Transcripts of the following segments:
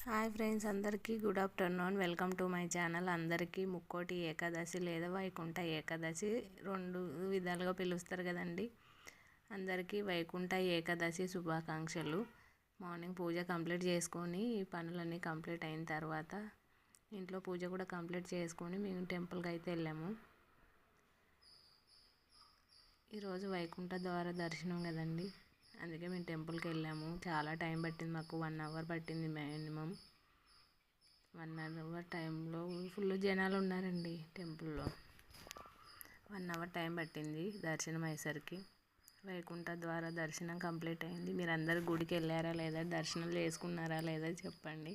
Hi friends, అందరికీ good afternoon. Welcome to my channel. అందరికీ ముక్కోటి ఏకాదశి లేదా వైకుంఠ ఏకాదశి రెండు విధాలుగా పిలుస్తారు కదండి. అందరికీ వైకుంఠ ఏకాదశి శుభాకాంక్షలు. మార్నింగ్ పూజ కంప్లీట్ చేసుకొని పనులన్నీ కంప్లీట్ అయిన తర్వాత ఇంట్లో పూజ కూడా కంప్లీట్ చేసుకొని మేము టెంపుల్కి అయితే వెళ్ళాము. ఈరోజు వైకుంఠ ద్వార దర్శనం కదండి, అందుకే మేము టెంపుల్కి వెళ్ళాము. చాలా టైం పట్టింది, మాకు 1 అవర్ పట్టింది. మినిమం 1 అవర్ టైంలో ఫుల్ జనాలు ఉన్నారండి టెంపుల్లో. 1 అవర్ టైం పట్టింది దర్శనం అయ్యేసరికి. వైకుంఠ ద్వార దర్శనం కంప్లీట్ అయింది. మీరు అందరు గుడికి వెళ్ళారా లేదా, దర్శనం చేసుకున్నారా లేదా చెప్పండి.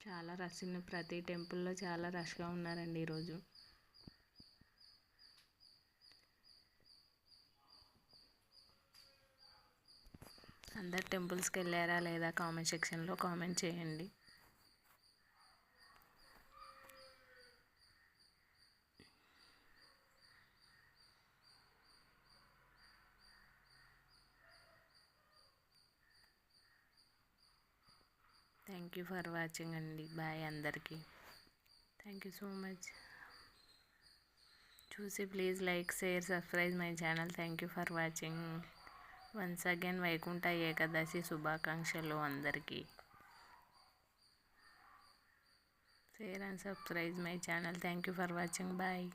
చాలా రష్, ప్రతి టెంపుల్లో చాలా రష్గా ఉన్నారండి ఈరోజు. అందరు టెంపుల్స్కి వెళ్ళారా లేదా కామెంట్ సెక్షన్లో కామెంట్ చేయండి. థ్యాంక్ యూ ఫర్ వాచింగ్ అండి. బాయ్ అందరికీ. Thank you so much. చూసి please like, share, subscribe my channel. Thank you for watching. Once again Vaikuntha Ekadashi శుభాకాంక్షలు అందరికీ. Share and subscribe my channel. Thank you for watching. Bye.